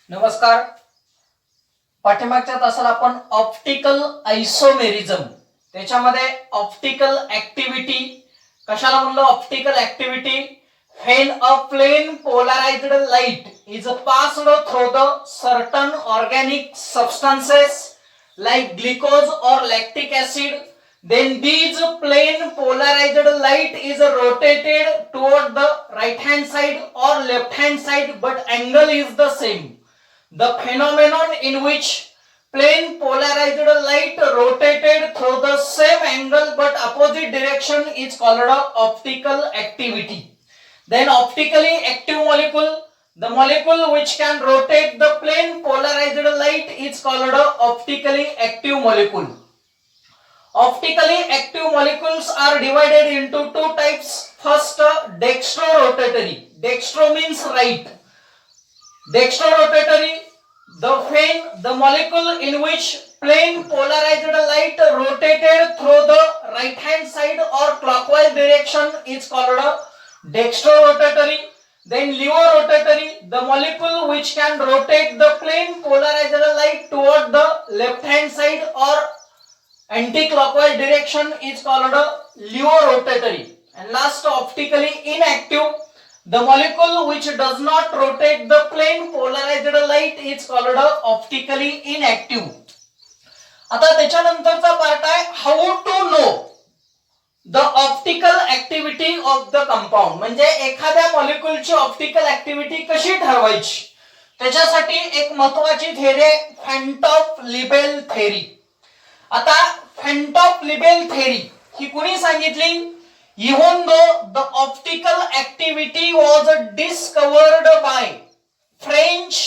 नमस्कार. पाठीमागच्या तासाला आपण ऑप्टिकल आयसोमेरिझम त्याच्यामध्ये ऑप्टिकल ऍक्टिव्हिटी कशाला म्हणलं optical activity when a plane polarized light is passed through the certain organic substances like glucose or lactic acid, then these plane polarized light is rotated toward the right hand side or left hand side, but angle is the same. The phenomenon in which plane polarized light rotated through the same angle but opposite direction is called optical activity. Then optically active molecule, the molecule which can rotate the plane polarized light is called optically active molecule. Optically active molecules are divided into two types. First, dextrorotatory. Dextro means right. Dextrorotatory, the molecule in which plane polarized light rotated through the right hand side or clockwise direction is called dextrorotatory. Then levorotatory, the molecule which can rotate the plane polarized light toward the left hand side or anti-clockwise direction is called levorotatory. And last, optically inactive, the molecule which does not rotate the plane polarized light is called optically inactive. आता त्याच्यानंतरचा part आहे how to know the optical activity of the compound. म्हणजे एखाद्या मॉलिक्युलची optical activity कशी ठरवायची त्याच्यासाठी एक महत्वाची थेअरी आहे फेंट ऑफ लिबेल थेअरी. आता फेंट ऑफ लिबेल थेअरी ही कुणी सांगितली? Even though the optical activity was discovered by French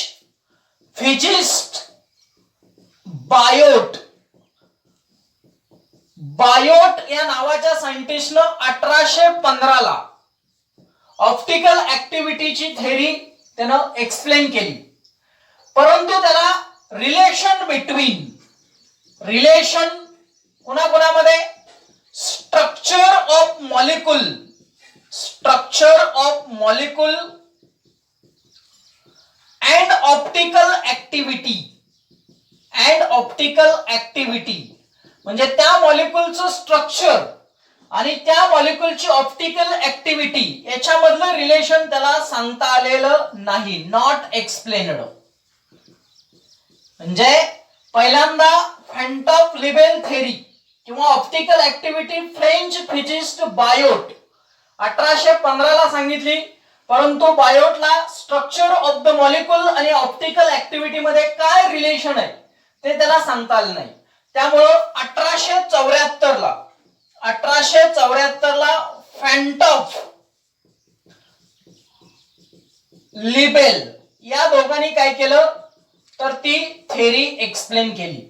physicist Biot. Biot या नावाच्या सायंटिस्टनं 1815 ला ऑप्टिकल ऍक्टिव्हिटीची थेअरी त्यानं एक्सप्लेन केली. परंतु त्याला रिलेशन कोणाकोणामध्ये structure of molecule and optical activity म्हणजे त्या मॉलिक्यूलचं स्ट्रक्चर आणि त्या मॉलिक्यूलची ऑप्टिकल ऍक्टिव्हिटी याच्यामधलं रिलेशन त्याला सांगता आलेलं नाही. Not explained. म्हणजे पहिल्यांदा फेंट ऑफ लिबेल थेअरी किंवा optical activity French physicist Biot 1815 ला सांगितली. परंतु बायोटला स्ट्रक्चर ऑफ द मॉलिक्यूल आणि ऑप्टिकल ऍक्टिव्हिटी मध्ये काय रिलेशन आहे ते त्याला सांगता आलं नाही. त्यामुळं 1874 ला फेंट ऑफ लिबेल या दोघांनी काय केलं तर ती थेअरी एक्सप्लेन केली.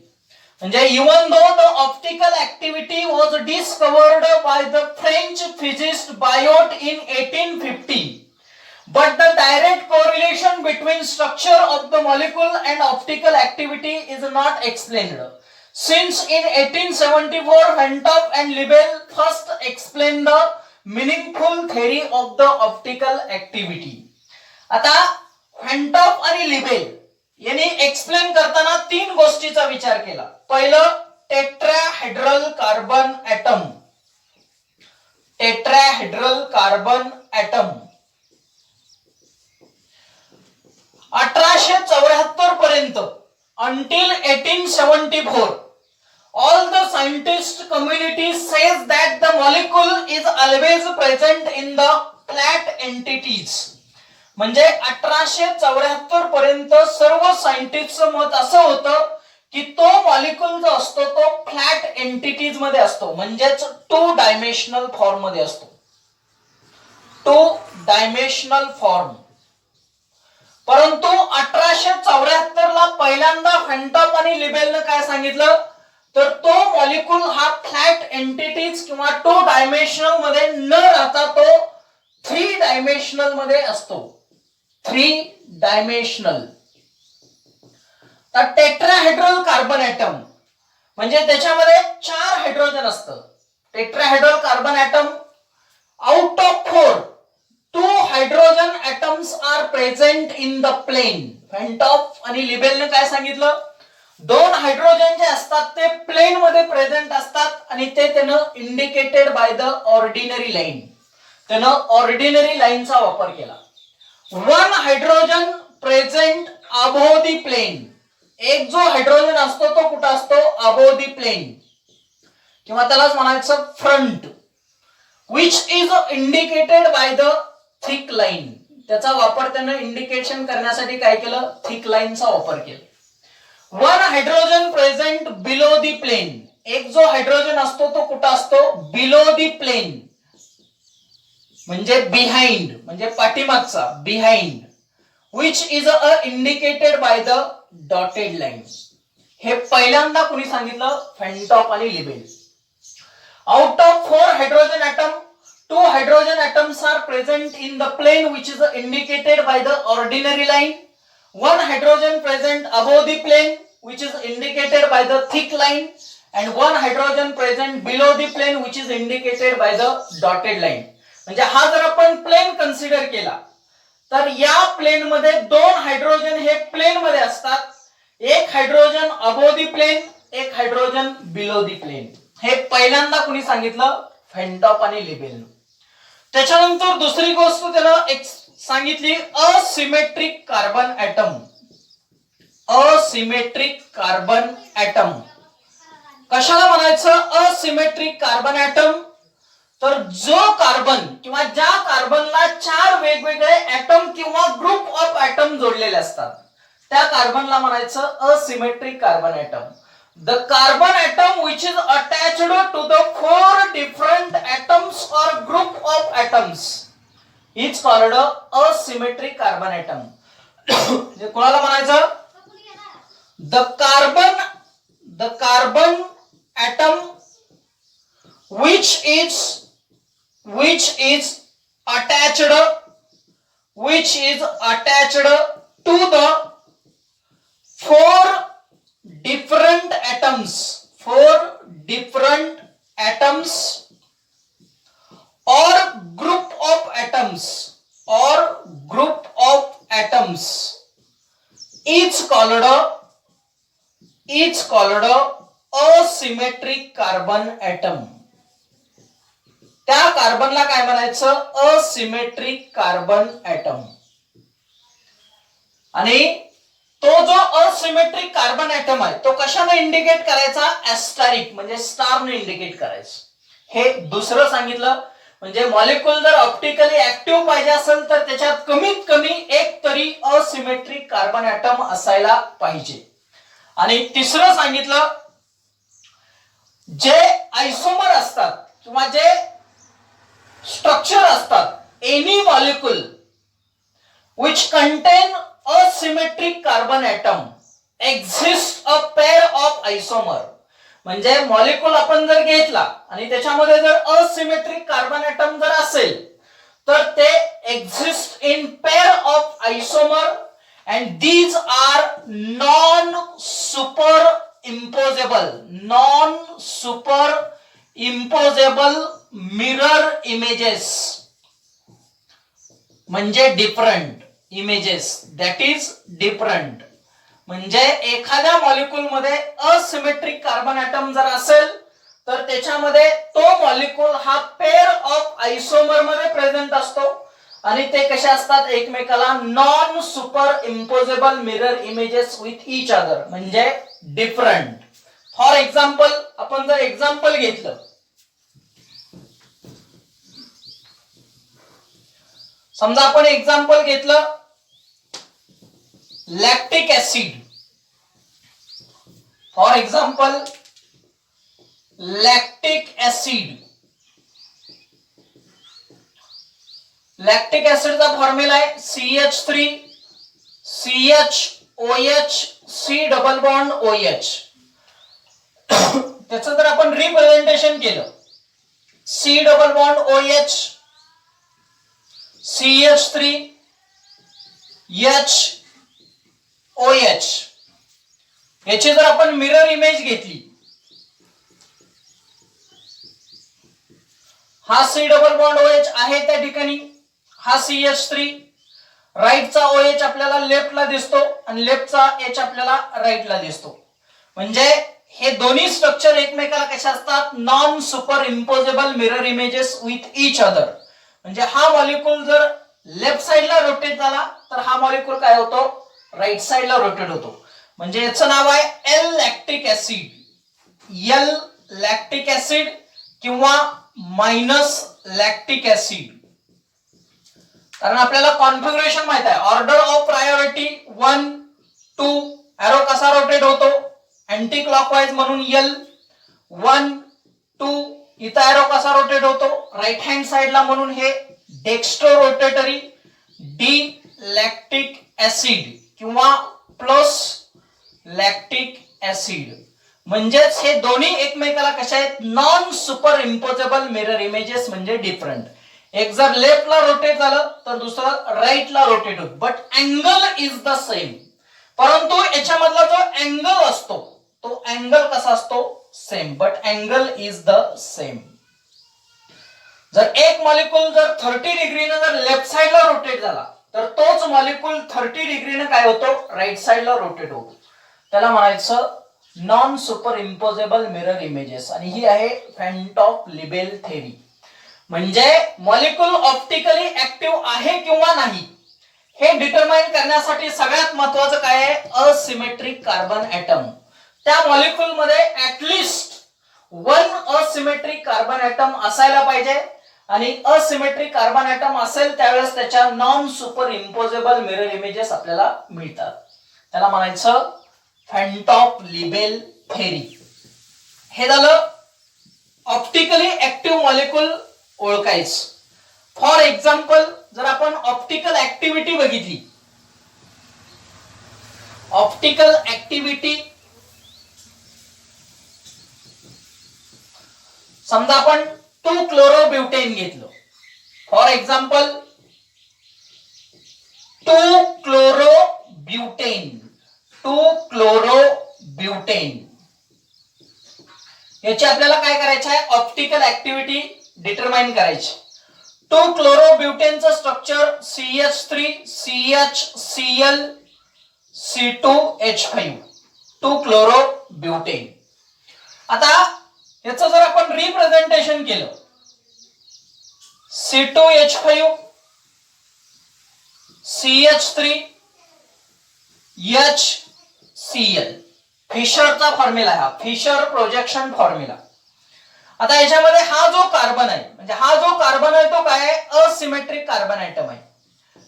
म्हणजे even though the optical activity was discovered by the French physicist Biot in 1850, but the direct correlation between structure of the molecule and optical activity is not explained. Since in 1874 Fénton and Libel first explained the meaningful theory of the optical activity. आता फेंटॉफ आणि लिबेल यांनी explain करताना तीन गोष्टीचा विचार केला. पहिलं tetrahedral carbon atom. 1874 पर्यंत until 1874 all the scientist community says that the molecule is always present in the flat entities. म्हणजे 1874 पर्यंत सर्व सायंटिस्टचं मत असं होतं की तो मॉलिक्यूल जो असतो तो फ्लॅट एंटिटीज मध्ये असतो, म्हणजेच 2 डायमेन्शनल फॉर्म मध्ये असतो. 2 डायमेन्शनल फॉर्म. परंतु 1874 ला पहिल्यांदा फेंटॉफ आणि लिबेलनं काय सांगितलं तर तो मॉलिक्यूल हा फ्लॅट एंटिटीज किंवा 2 डायमेन्शनल मध्ये न राहता तो 3 डायमेन्शनल मध्ये असतो. 3 डायमेन्शनल. तर टेट्राहेड्रल कार्बन ऍटम म्हणजे त्याच्यामध्ये 4 हायड्रोजन असतं. Tetrahedral carbon atom out of 4 2 hydrogen atoms are present in the plane. फेंटॉप आणि लिबेलने काय सांगितलं, दोन हायड्रोजन जे असतात ते प्लेन मध्ये प्रेझेंट असतात आणि ते त्यानं indicated by the ordinary line, त्यानं ऑर्डिनरी लाईनचा वापर केला. वन हायड्रोजन प्रेझेंट अबोव दी प्लेन, एक जो हायड्रोजन असतो तो कुठं असतो, अबोव दी प्लेन, किंवा त्यालाच म्हणायचं front, which is indicated by the thick line. त्याचा वापर त्यानं इंडिकेशन करण्यासाठी काय केलं, थिक लाईनचा वापर केला. One hydrogen present below the plane, एक जो हायड्रोजन असतो तो कुठं असतो, बिलो दी प्लेन, म्हणजे बिहाइंड, म्हणजे पाठीमागचा, behind, which is indicated by the dotted line. हे पहिल्यांदा कुणी सांगितलं, फेंटॉप आणि Le Bel. Out of 4 hydrogen atom, 2 hydrogen atoms are present in the plane which is indicated by the ordinary line. 1 hydrogen present above the plane which is indicated by the thick line, and 1 hydrogen present below the plane which is indicated by the dotted line. म्हणजे हा जर आपण plain consider केला तर या plain मध्ये 2 hydrogen हे plain मध्ये असतात, एक हायड्रोजन अबोव दी प्लेन, एक हायड्रोजन बिलो दी प्लेन. हे पहिल्यांदा कुणी सांगितलं, फेंटॉप आणि लिबेल. त्याच्यानंतर दुसरी गोष्ट त्याला एक सांगितली, asymmetric carbon atom. Asymmetric carbon atom कशाला म्हणायचं, असिमेट्रिक कार्बन ॲटम, तर जो कार्बन किंवा ज्या कार्बनला 4 वेगवेगळे ॲटम किंवा ग्रुप ऑफ ॲटम जोडलेले असतात त्या कार्बनला म्हणायचं asymmetric carbon atom. The carbon atom which is attached to the 4 different atoms or group of atoms is called a asymmetric carbon atom. जे कोणाला म्हणायचं, the carbon atom which is attached to the 4 different atoms or group of atoms is called a asymmetric carbon atom. त्या कार्बनला काय म्हणायचं, asymmetric carbon item. आणि तो जो asymmetric carbon item आहे तो कशाने इंडिकेट करायचा, ॲस्टरिक म्हणजे स्टारने इंडिकेट करायचं. हे दुसरं सांगितलं. म्हणजे मॉलिक्यूल जर ऑप्टिकली ऍक्टिव्ह पाहिजे असेल तर त्याच्यात कमीत कमी एक तरी असिमेट्रिक कार्बन ॲटम असायला पाहिजे. आणि तिसरं सांगितलं, जे आयसोमर असतात किंवा जे स्ट्रक्चर असतात, any molecule which contain asymmetric carbon atom exists a pair of isomer. म्हणजे मॉलिक्यूल आपण जर घेतला आणि त्याच्यामध्ये जर असिमेट्रिक कार्बन ॲटम जर असेल तर ते exist in pair of isomer and these are non super imposable mirror images, म्हणजे different images, that is different. म्हणजे एखाद्या मॉलिक्यूल मध्ये असिमेट्रिक कार्बन ॲटम जर असेल तर त्याच्यामध्ये तो मॉलिक्यूल हा पेअर ऑफ आयसोमर मध्ये प्रेझेंट असतो आणि ते कसे असतात, एकमेकाला non super imposable mirror images with each other, म्हणजे डिफरंट. फॉर एक्झाम्पल, आपण जर एक्झाम्पल घेतलं, समजा आपण एक्झाम्पल घेतलं lactic acid. For example lactic acid. Lactic ऍसिडचा फॉर्म्युला आहे CH3 CHOH C double bond OH. त्याचं जर आपण रिप्रेझेंटेशन केलं, C double bond OH CH3 HOH, याची जर आपण मिरर इमेज घेतली, हा C डबल बॉन्ड OH आहे त्या ठिकाणी, हा CH3, राईटचा OH आपल्याला लेफ्टला दिसतो आणि लेफ्टचा H आपल्याला राईटला दिसतो. म्हणजे हे दोन्ही स्ट्रक्चर एकमेकाला कशा असतात, non super imposable mirror images with each other. म्हणजे हा मॉलिक्यूल जर लेफ्ट साइडला रोटेट झाला तर हा मॉलिक्यूल काय होतो, राईट साइडला रोटेट होतो. म्हणजे याचं नाव आहे L lactic acid, L lactic acid किंवा मायनस लॅक्टिक ऍसिड. कारण आपल्याला कॉन्फिगरेशन माहित आहे, ऑर्डर ऑफ प्रायोरिटी 1 2, एरो कसा रोटेट होतो, अँटी क्लॉकवाइज म्हणून एल 1 2, इथं एरो कसा रोटेट होतो राईट हँड साइडला म्हणून हे dextro rotatory D lactic acid किंवा प्लस लॅक्टिक ऍसिड. म्हणजेच हे दोन्ही एकमेकाला कशा आहेत, non super imposable mirror images म्हणजे डिफरंट. एक जर लेफ्टला रोटेट झालं तर दुसरं राईटला रोटेट होत, but angle is the same. परंतु याच्यामधला जो अँगल असतो तो अँगल कसा असतो, same, but angle is the same. जर एक मॉलिक्यूल जर 30 डिग्रीने जर लेफ्ट साइडला रोटेट झाला तर तोच मॉलिक्यूल 30 डिग्रीने काय होतो, राईट साइडला रोटेट होतो. त्याला म्हणायचं non super imposable mirror images. आणि ही आहे फेंट ऑफ लिबेल थेरी. म्हणजे मॉलिक्यूल ऑप्टिकली ऍक्टिव्ह आहे किंवा नाही हे डिटरमाइन करण्यासाठी सगळ्यात महत्वाचं काय आहे, असिमेट्रिक कार्बन ऍटम. त्या मॉलिक्यूल मध्ये ऍटलिस्ट 1 असिमेट्रिक कार्बन ऍटम असायला पाहिजे. आणि असिमेट्रिक कार्बन ऍटम असेल त्यावेळेस त्याच्या non super imposable mirror images आपल्याला मिळतात. त्याला म्हणायचं फेंट ऑफ लिबेल थेरी. हे झालं ऑप्टिकली ऍक्टिव्ह मॉलिक्यूल ओळखायचं. फॉर एक्झाम्पल जर आपण ऑप्टिकल ऍक्टिव्हिटी बघितली, ऑप्टिकल ऍक्टिव्हिटी समजा आपण 2 क्लोरोब्युटेन घेतलं. फॉर एक्झाम्पल 2 क्लोरोब्युटेन, 2 क्लोरोब्युटेन याची आपल्याला काय करायचं आहे, ऑप्टिकल ऍक्टिव्हिटी डिटरमाइन करायची. 2 क्लोरोब्युटेनचं स्ट्रक्चर CH3 CHCl C2H5, 2 क्लोरोब्युटेन. आता याचं जर आपण रिप्रेझेंटेशन केलं, C2H5 CH3 HCl, फिशरचा फॉर्म्युला आहे, हा फिशर प्रोजेक्शन फॉर्म्युला. आता याच्यामध्ये हा जो कार्बन आहे, म्हणजे हा जो कार्बन आहे तो काय आहे, असिमेट्रिक कार्बन ऍटम आहे.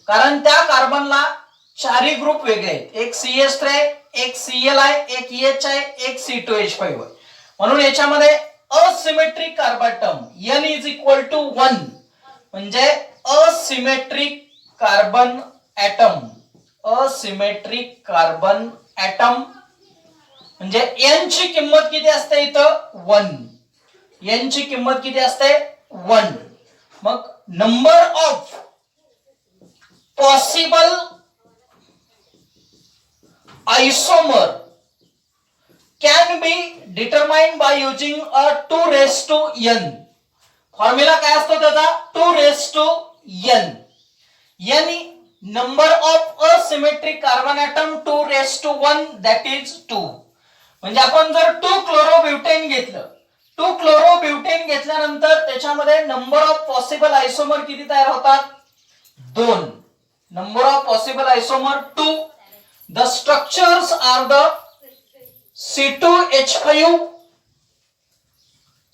कारण त्या कार्बनला चारही ग्रुप वेगळे आहेत, एक CH3 आहे, एक Cl आहे, एक EH आहे, एक C2H5 आहे. म्हणून याच्यामध्ये asymmetric carbon N is equal to 1, म्हणजे asymmetric carbon atom, asymmetric carbon atom म्हणजे N ची किंमत किती असते इथं 1, N ची किंमत किती असते 1. मग number of possible isomer can be determined by using a 2 raised to n. Formula काय असतो त्याचा, 2 raised to n. n number of asymmetric carbon atom 2 raised to 1 that is 2. म्हणजे आपण जर 2 क्लोरोब्युटेन घेतलं, 2 क्लोरोब्युटेन घेतल्यानंतर त्याच्यामध्ये नंबर ऑफ पॉसिबल आइसोमर किती तयार होतात, 2. Number of possible isomer 2. The structures are the C2H5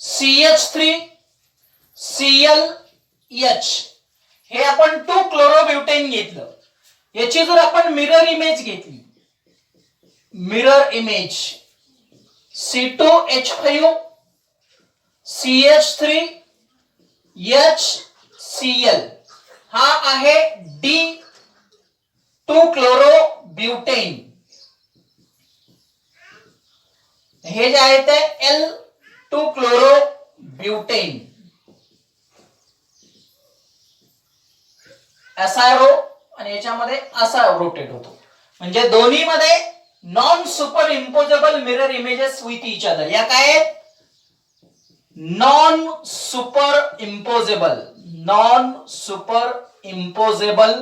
CH3 ClH. हे आपण 2 क्लोरोब्युटेन घेतलं. याची जर आपण मिरर इमेज घेतली, mirror image C2H5 CH3 HCl हा आहे D2 क्लोरोब्युटेन. हे जे आहे ते L2 क्लोरोब्युटेन. असा रो आणि याच्यामध्ये असा रोटेट होतो. म्हणजे दोन्ही मध्ये non super imposable mirror images with each other. या काय आहेत, non super imposable, non super imposable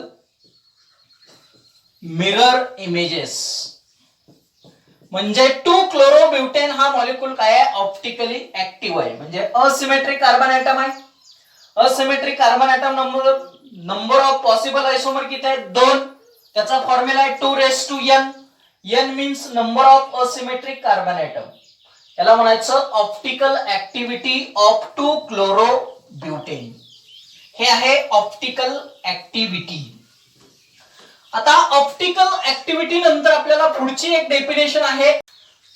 mirror images. म्हणजे 2-chlorobutan हा मॉलिक्यूल काय आहे, ऑप्टिकली ऍक्टिव्ह आहे. म्हणजे असिमेट्रिक कार्बन ऍटम आहे. Asymmetric carbon atom number of possible isomer किती आहेत, 2. त्याचा फॉर्म्युला आहे 2n. n means number of asymmetric carbon atom. याला म्हणायचं ऑप्टिकल ऍक्टिव्हिटी ऑफ 2-chlorobutan. हे आहे ऑप्टिकल ऍक्टिव्हिटी. आता ऑप्टिकल ऍक्टिव्हिटी नंतर आपल्याला पुढची एक डेफिनेशन आहे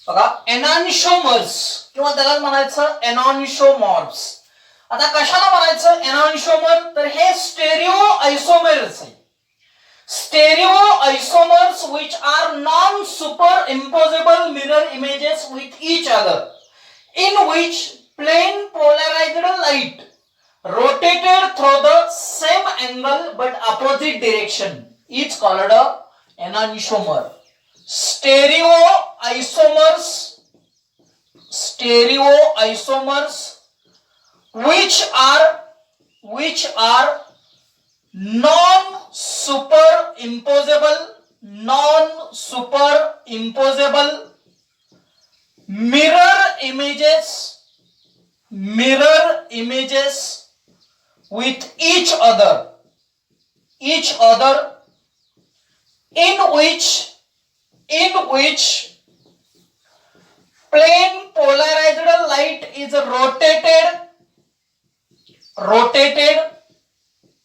बघा, एनान्शोमर्स किंवा त्याला म्हणायचं एनॉन्शोमॉर्फ्स. आता कशाला म्हणायचं एनॉन्शोमर, तर हे स्टेरिओ आयसोमर्स आहे. Stereo आयसोमर्स which are non-superimposable mirror images with each other in which plane polarized light rotated through the same angle but opposite direction is called a enantiomer. Stereo isomers which are non-superimposable mirror images with each other in which plane polarized light is rotated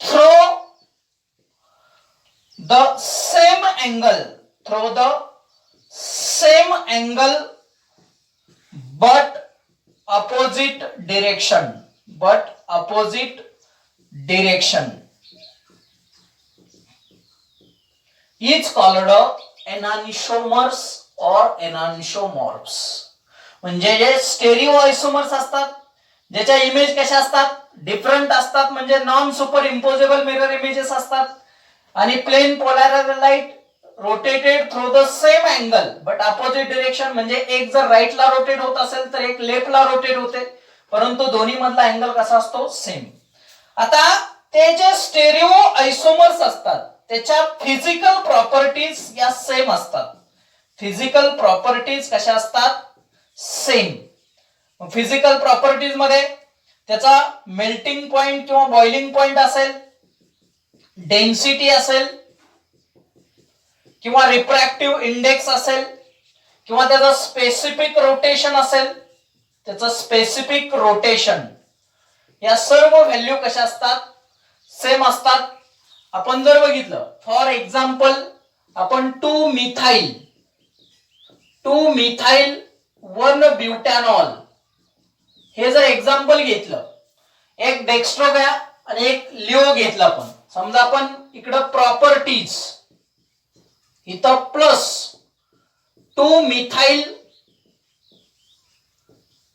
through the same angle but opposite direction is called enantiomers or enantiomorphs. म्हणजे जे stereo आयसोमर्स असतात ज्याच्या image कशा असतात, different असतात, म्हणजे non super imposable mirror images असतात, आणि plane polarised light rotated through the same angle but opposite direction. म्हणजे एक जर राईटला रोटेट होत असेल तर एक लेफ्टला रोटेट होते, परंतु दोन्ही मधला अँगल कसा असतो, सेम. आता ते जे स्टेरिओ आयसोमर्स असतात त्याच्या फिजिकल प्रॉपर्टीज या सेम असतात. फिजिकल प्रॉपर्टीज कशा असतात, सेम. फिजिकल प्रॉपर्टीज मध्ये त्याचा मेल्टिंग पॉइंट किंवा बॉइलिंग पॉइंट असेल, डेन्सिटी असेल, किंवा रिफ्रॅक्टिव्ह इंडेक्स असेल, किंवा त्याचा स्पेसिफिक रोटेशन असेल, त्याचं स्पेसिफिक रोटेशन, या सर्व व्हॅल्यू कशा असतात, सेम असतात. आपण जर बघितलं फॉर एक्झाम्पल आपण 2-मिथाइल 1-ब्युटॅनॉल हे जर एक्झाम्पल घेतलं, एक डेक्स्ट्रो घ्या आणि एक लिओ घेतला. पण समजा आपण इकडं प्रॉपर्टीज इथं प्लस 2-मिथाइल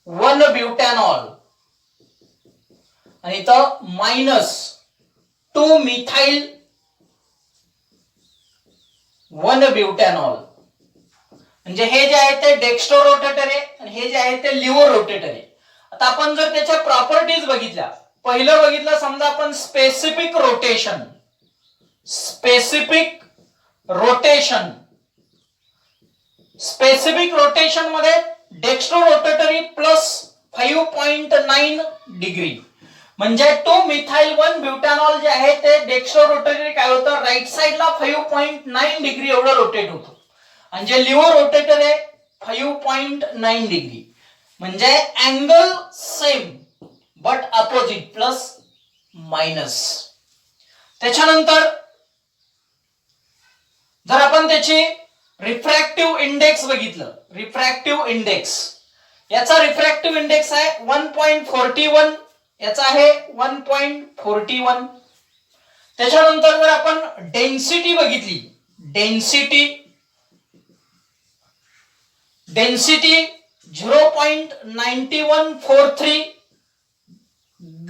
1-ब्युटॅनॉल आणि इथं मायनस 2-मिथाइल 1-ब्युटॅनॉल. म्हणजे हे जे आहे ते डेक्स्ट्रो रोटेटर आहे आणि हे जे आहे ते लिओ रोटेटर आहे. आता आपण जर त्याच्या प्रॉपर्टीज बघितल्या, पहिलं बघितलं समजा आपण स्पेसिफिक रोटेशन मध्ये डेक्स्ट्रो रोटेटरी प्लस 5.9 डिग्री. म्हणजे 2-मिथाइल 1-ब्युटॅनॉल जे आहे ते डेक्स्ट्रो रोटेटरी काय होतं, राईट साइडला 5.9 डिग्री एवढं रोटेट होतं, आणि जे लिओ रोटेटर आहे 5.9 डिग्री. म्हणजे angle same but opposite, plus minus. त्याच्यानंतर जर आपण त्याची रिफ्रॅक्टिव्ह इंडेक्स बघितलं, रिफ्रॅक्टिव्ह इंडेक्स याचा रिफ्रॅक्टिव्ह इंडेक्स आहे 1.41, याचा आहे 1.41. त्याच्यानंतर जर आपण डेन्सिटी बघितली, density 0.9143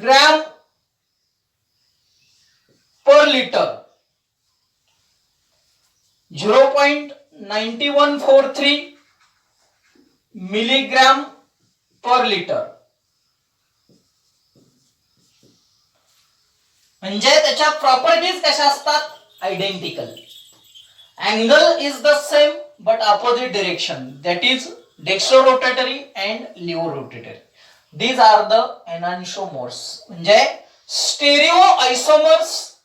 gram per litre, 0.9143 milligram per litre. म्हणजे त्याच्या प्रॉपर्टीज कशा असतात, identical. Angle is the same but opposite direction, that is dextrorotatory and levorotatory. These are the enantiomers. म्हणजे stereoisomers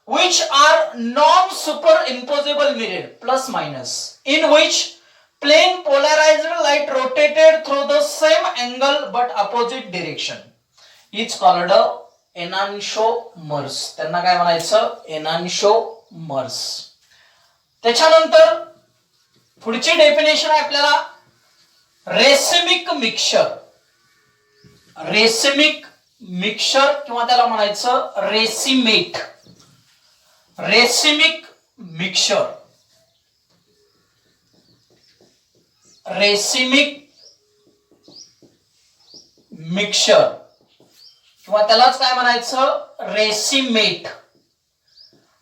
which are non-superimposable mirror plus minus, in which plane polarized light rotated through the same angle but opposite direction is called enantiomers. त्यांना काय म्हणायचं? enantiomers. त्याच्यानंतर पुढची definition आहे आपल्याला racemic mixture. Racemic mixture किंवा त्याला म्हणायचं racemate. Racemic mixture. Racemic mixture किंवा त्यालाच काय म्हणायचं? रेसिमेट.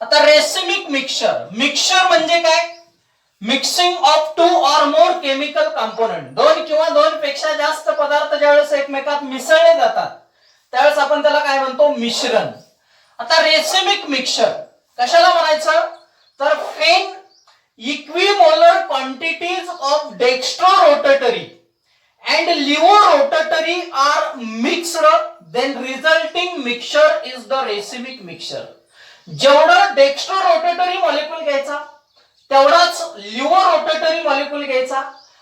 आता रेसिमिक मिक्सचर. मिक्सचर म्हणजे काय? Mixing of to or more chemical component. दोन किंवा दोन पेक्षा जास्त पदार्थ ज्यावेळेस एकमेकात मिसळले जातात त्यावेळेस आपण त्याला काय म्हणतो? मिश्रण. आता रेसिमिक मिक्सचर कशाला म्हणायचं? तर when equimolar quantities of dextrorotatory and levorotatory are mixed, then resulting mixture is the racemic mixture. जेवढं डेक्स्ट्रोरोटेटरी मॉलिक्यूल घ्यायचा तेवढाच लिव्हरोटेटरी मॉलिक्यूल घ्यायचा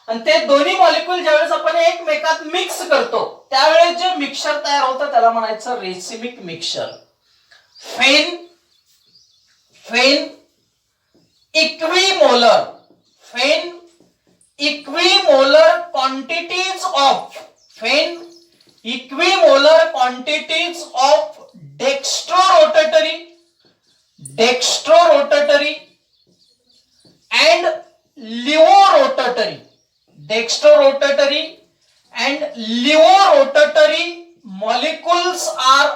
आणि ते दोन्ही मॉलिक्यूल ज्यावेळेस आपण एकमेकात मिक्स करतो त्यावेळेस जे मिक्सचर तयार होतं त्याला म्हणायचं racemic mixture. when equimolar quantities of dextrorotatory and levorotatory molecules are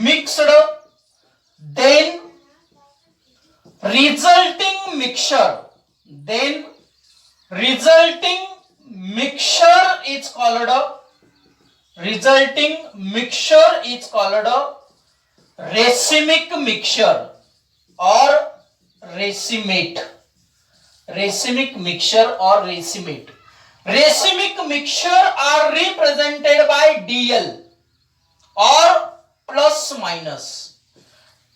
mixed, then resulting mixture is called racemic mixture or racemate. Racemic mixture or racemate. Racemic mixture are represented by DL or plus minus.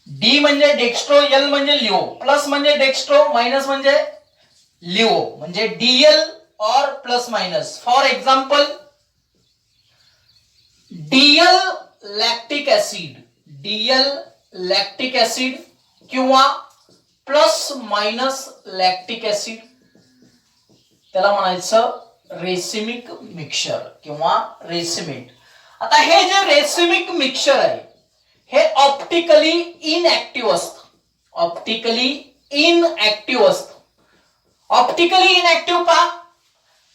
D म्हणजे dextro, L म्हणजे Leo, plus म्हणजे dextro, minus म्हणजे Leo, म्हणजे DL or plus minus. For example DL lactic acid किंवा plus minus lactic acid त्याला म्हणायचं racemic mixture किंवा रेसिमेट. आता हे जे रेसिमिक मिक्सचर आहे हे ऑप्टिकली इनऍक्टिव्ह असतं. ऑप्टिकली इनऍक्टिव्ह का?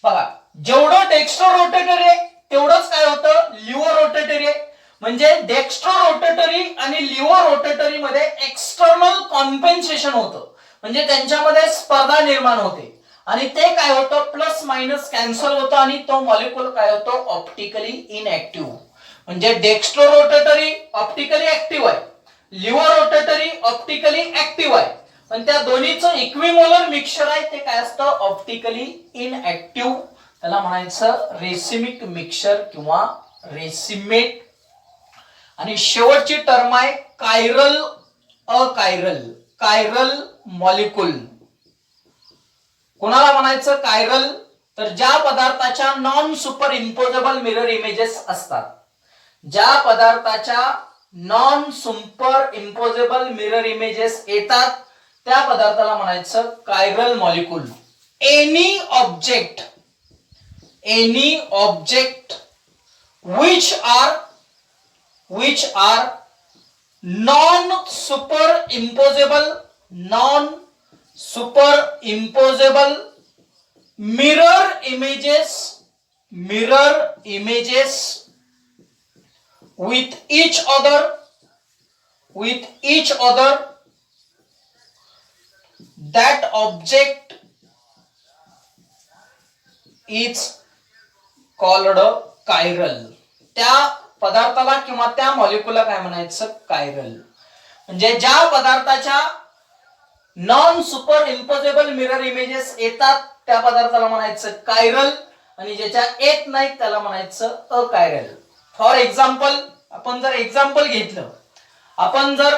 बघा, जेवढं डेक्स्ट्रोरोटेटरी आहे तेवढंच काय होतं? लिव्हरोटेटरी आहे. म्हणजे डेक्स्ट्रोरोटेटरी आणि लिव्हरोटेटरी मध्ये एक्सटर्नल कॉम्पेन्सेशन होतं, म्हणजे त्यांच्यामध्ये स्पर्धा निर्माण होते आणि ते काय होतं? प्लस मायनस कॅन्सल होतं आणि तो मॉलिक्यूल काय होतो? Optically inactive. म्हणजे डेक्स्ट्रोरोटेटरी ऑप्टिकली ऍक्टिव्ह आहे, लिव्हरोटेटरी ऑप्टिकली ऍक्टिव्ह आहे, पण त्या दोन्हीचं इक्विमोलर मिक्सचर आहे ते काय असतं? Optically inactive. त्याला म्हणायचं रेसिमिक मिक्सचर किंवा रेसिमेट. आणि शेवटची टर्म आहे कायरल कायरल मॉलिक्यूल. कोणाला म्हणायचं कायरल? तर ज्या पदार्थाच्या non super imposable mirror images असतात, ज्या पदार्थाच्या non super imposable mirror images येतात त्या पदार्थाला म्हणायचं chiral molecule. Any object which are non superimposable mirror images with each other, that object is called chiral. त्या पदार्थाला किंवा त्या मॉलिक्यूलला काय म्हणायचं? कायरल. म्हणजे ज्या पदार्थाच्या non super imposable mirror images येतात त्या पदार्थाला म्हणायचं कायरल, आणि ज्याच्या येत नाहीत त्याला म्हणायचं अकायरल. फॉर एक्झाम्पल, आपण जर एक्झाम्पल घेतलं, आपण जर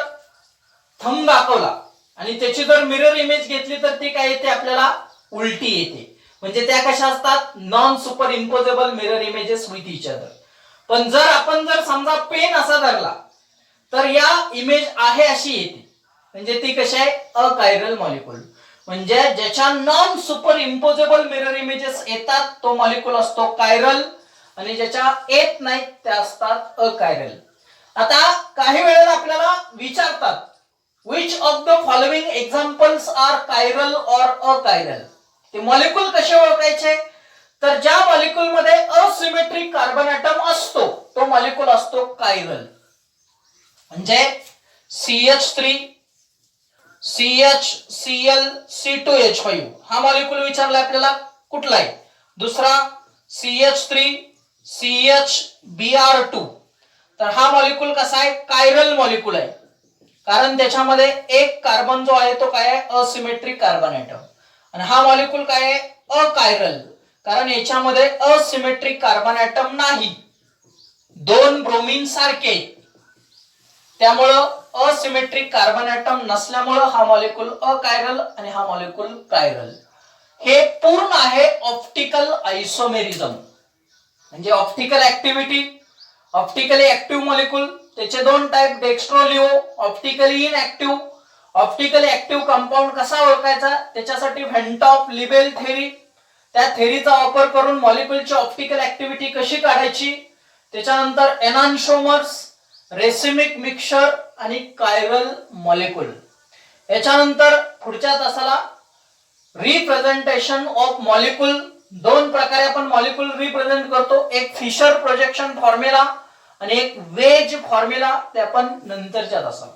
थंब दाखवला आणि त्याची जर मिरर इमेज घेतली तर ती काय येते, आपल्याला उलटी येते. म्हणजे त्या कशा असतात, non super imposable mirror images with each other. पण जर आपण जर समजा पेन असा धरला तर या इमेज आहे अशी येते, म्हणजे ती कशी आहे, अकायरल मॉलिक्यूल. म्हणजे ज्याच्या non super imposable mirror images येतात तो मॉलिक्यूल असतो कायरल, आणि ज्याच्या येत नाहीत त्या असतात अकायरल. आता काही वेळेला आपल्याला विचारतात, which of the following examples are chiral or achiral? ते मॉलिक्यूल कसे ओळखायचे, तर ज्या मॉलिक्यूल मध्ये असिमेट्रिक कार्बन ॲटम असतो तो मॉलिक्यूल असतो कायरल. म्हणजे CH3 CHCl C2H5 हा मॉलिक्यूल विचारला आपल्याला कुठला आहे. दुसरा CH3 CHBr2, तर हा मॉलिक्यूल कसा आहे, कायरल मॉलिक्यूल आहे, कारण त्याच्यामध्ये एक कार्बन जो आहे तो काय आहे, असिमेट्रिक कार्बन ॲटम. आणि हा मॉलिक्यूल काय आहे, अकायरल, कारण याच्यामध्ये असिमेट्रिक कार्बन ॲटम नाही, दोन ब्रोमीन सारखे, त्यामुळं असिमेट्रिक कार्बन ॲटम नसल्यामुळं हा मॉलिक्यूल अकायरल आणि हा मॉलिक्यूल कायरल. हे पूर्ण आहे ऑप्टिकल आयसोमेरिझम. म्हणजे optical activity, optically active molecule त्याचे दोन type, dextro laevo, optically inactive. Optically active compound कसा ओळखायचा, त्याच्यासाठी व्हेंटॉप लिबेल थेरी, त्या थेरीचा वापर करून मॉलिक्यूलची ऑप्टिकल ऍक्टिव्हिटी कशी काढायची. त्याच्यानंतर एनान्शोमर्स, रेसिमिक मिक्सचर आणि कायरल मॉलिक्यूल. याच्यानंतर पुढच्या तासाला रिप्रेझेंटेशन ऑफ मॉलिक्यूल. दोन प्रकारे आपण मॉलिक्यूल रिप्रेझेंट करतो, एक फिशर प्रोजेक्शन फॉर्म्युला आणि एक वेज फॉर्म्युला, ते आपण नंतरच्या तासाला.